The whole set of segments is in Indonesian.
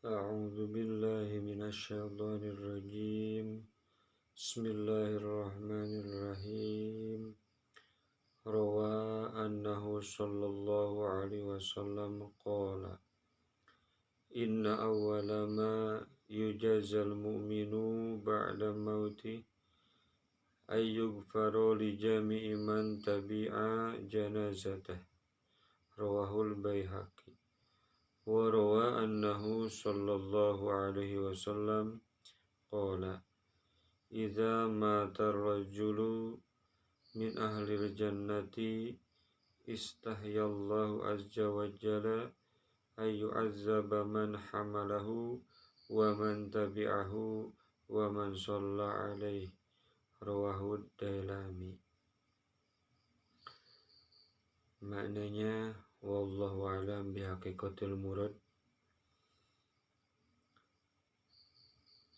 أعوذ بالله من الشيطان الرجيم بسم الله الرحمن الرحيم روى أنه صلى الله عليه وسلم قال إن أول ما يجازى المؤمن بعد موته أن يغفر لجميع من تبع جنازته رواه البيهقي وروى أنه صلى الله عليه وسلم قال إذا مات الرجل من أهل الجنة استحيا الله عز وجل أن يعذب من حمله ومن تبعه ومن صلى عليه رواه الديلمي. Maknanya wallahu a'lam bihaqiqatil murad.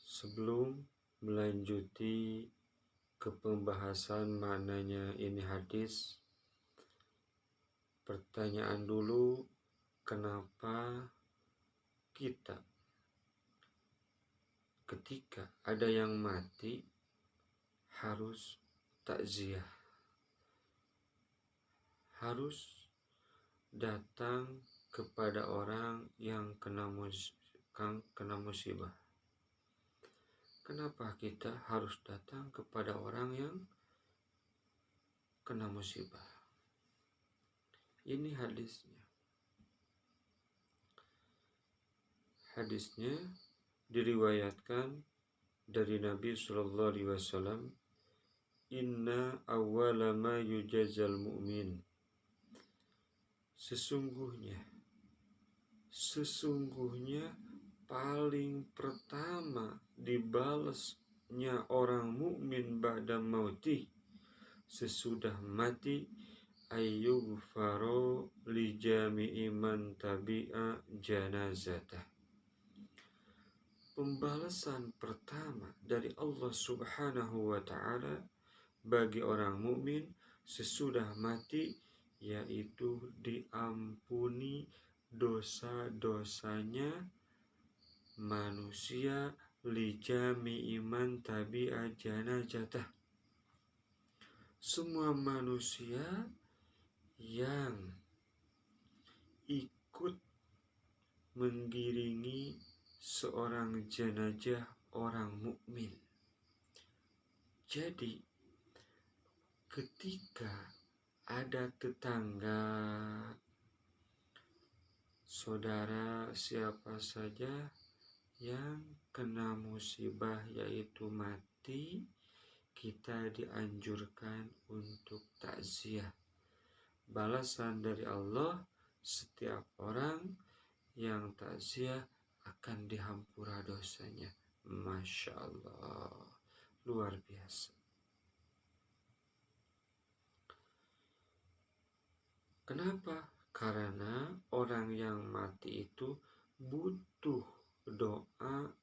Sebelum melanjuti ke pembahasan maknanya ini hadis, pertanyaan dulu, kenapa kita ketika ada yang mati harus takziah, harus datang kepada orang yang kena musibah. Kenapa kita harus datang kepada orang yang kena musibah? Ini hadisnya. Hadisnya diriwayatkan dari Nabi Sallallahu Alaihi Wasallam, Inna awwala ma yujazal mu'min. Sesungguhnya paling pertama dibalasnya orang mukmin ba'da mauti, sesudah mati, ayyughfaro li jami'i man tabi'a janazatah. Pembalasan pertama dari Allah Subhanahu wa ta'ala bagi orang mukmin sesudah mati, yaitu diampuni dosa-dosanya manusia li jami'i man tabi'a janazatah. Semua manusia yang ikut mengiringi seorang jenazah orang mukmin. Jadi ketika ada tetangga, saudara, siapa saja yang kena musibah yaitu mati, kita dianjurkan untuk takziah. Balasan dari Allah, setiap orang yang takziah akan dihampura dosanya. Masya Allah, luar biasa. Kenapa? Karena orang yang mati itu butuh doa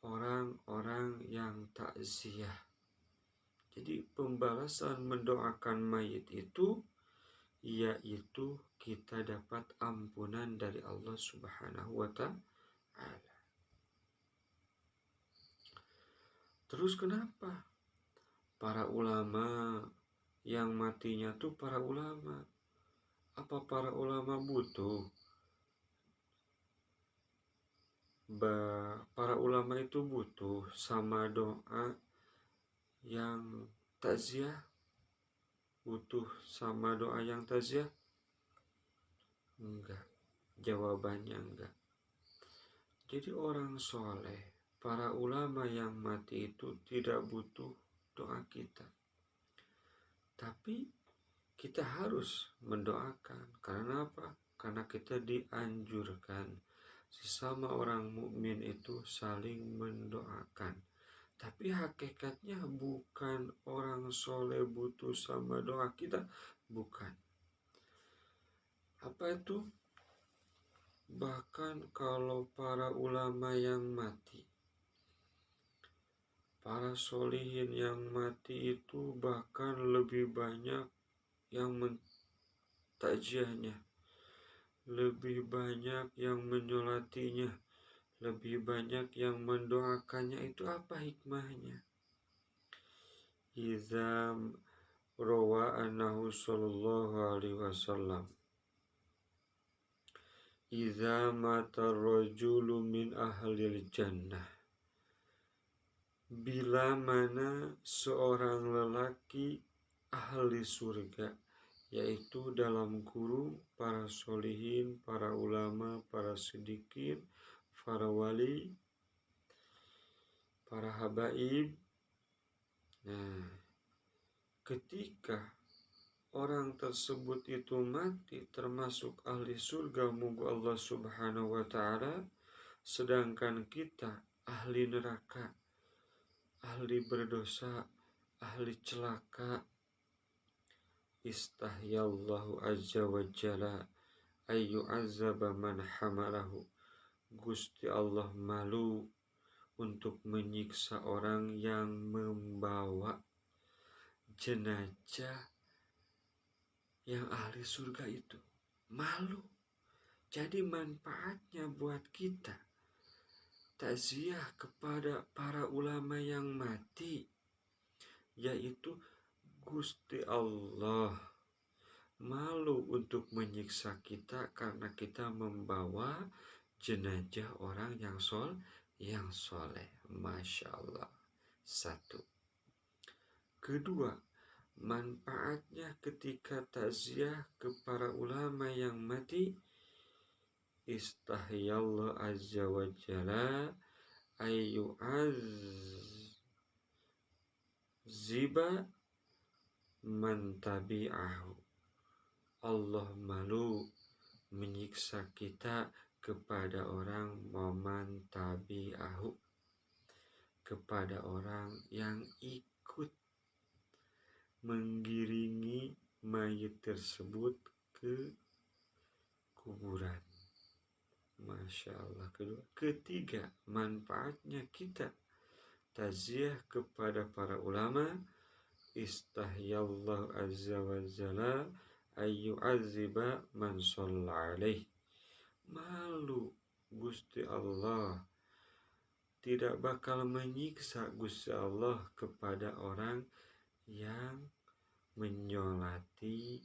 orang-orang yang takziah. Jadi pembalasan mendoakan mayit itu yaitu kita dapat ampunan dari Allah Subhanahu wa ta'ala. Terus kenapa para ulama yang matinya tuh para ulama? Apa para ulama butuh? Para ulama itu butuh sama doa yang takziah? Butuh sama doa yang takziah? Enggak. Jawabannya enggak. Jadi orang soleh, para ulama yang mati itu tidak butuh doa kita. Tapi kita harus mendoakan. Karena apa? Karena kita dianjurkan. Sesama orang mukmin itu saling mendoakan. Tapi hakikatnya bukan orang soleh butuh sama doa kita. Bukan. Apa itu? Bahkan kalau para ulama yang mati, para solihin yang mati itu bahkan lebih banyak yang takziahnya. lebih banyak yang menyolatinya, lebih banyak yang mendoakannya. Itu apa hikmahnya? Iza rawa annahu sallallahu alaihi wasallam iza mata rajulu min ahlil jannah, bila mana seorang lelaki ahli surga, yaitu dalam kurung para solihin, para ulama, para siddiqin, para wali, para habaib. Nah, ketika orang tersebut itu mati termasuk ahli surga, moga Allah subhanahu wa ta'ala, sedangkan kita ahli neraka, ahli berdosa, ahli celaka, istahyallahu azza wa jalla ayyu azaba man hamalahu. Gusti Allah malu untuk menyiksa orang yang membawa jenazah yang ahli surga itu. Malu. Jadi manfaatnya buat kita takziah kepada para ulama yang mati, yaitu Gusti Allah malu untuk menyiksa kita karena kita membawa jenazah orang yang soleh. Masya Allah. Satu. Kedua, manfaatnya ketika takziah kepada ulama yang mati, istahyallahu azza wa jalla ayyu azziba man tabi'ahu. Allah malu menyiksa kita kepada orang man tabi'ahu, kepada orang yang ikut menggiringi mayit tersebut ke kuburan. Masya Allah. Ketiga, manfaatnya kita takziah kepada para ulama, istahyallahu azza wa jalla ayyu aziba man shalla alaih. Malu Gusti Allah, tidak bakal menyiksa Gusti Allah kepada orang yang menyolati,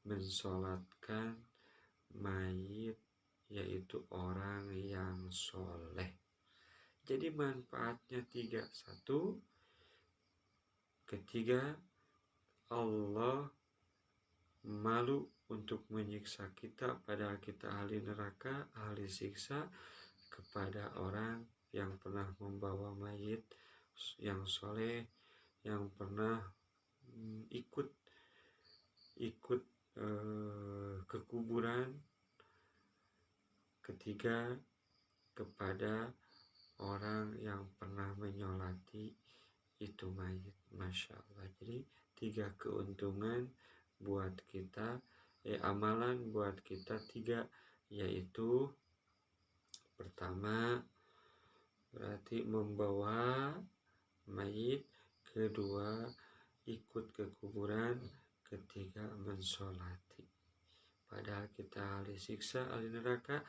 mensolatkan mayit, yaitu orang yang soleh. Jadi manfaatnya tiga. Satu, ketiga, Allah malu untuk menyiksa kita padahal kita ahli neraka, ahli siksa, kepada orang yang pernah membawa mayit yang soleh, yang pernah ikut ke kuburan. Ketiga, kepada orang yang pernah menyolati itu mayit. Masya Allah. Jadi 3 keuntungan buat kita, amalan buat kita 3, yaitu pertama berarti membawa mayit, kedua ikut ke kuburan, ketiga mensolati. Padahal kita ahli siksa, ahli neraka,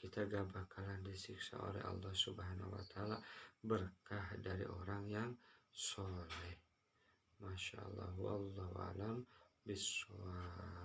kita gak bakalan disiksa oleh Allah subhanahu wa ta'ala berkah dari orang yang soleh. Masya Allah. Wallahu alam bisawab.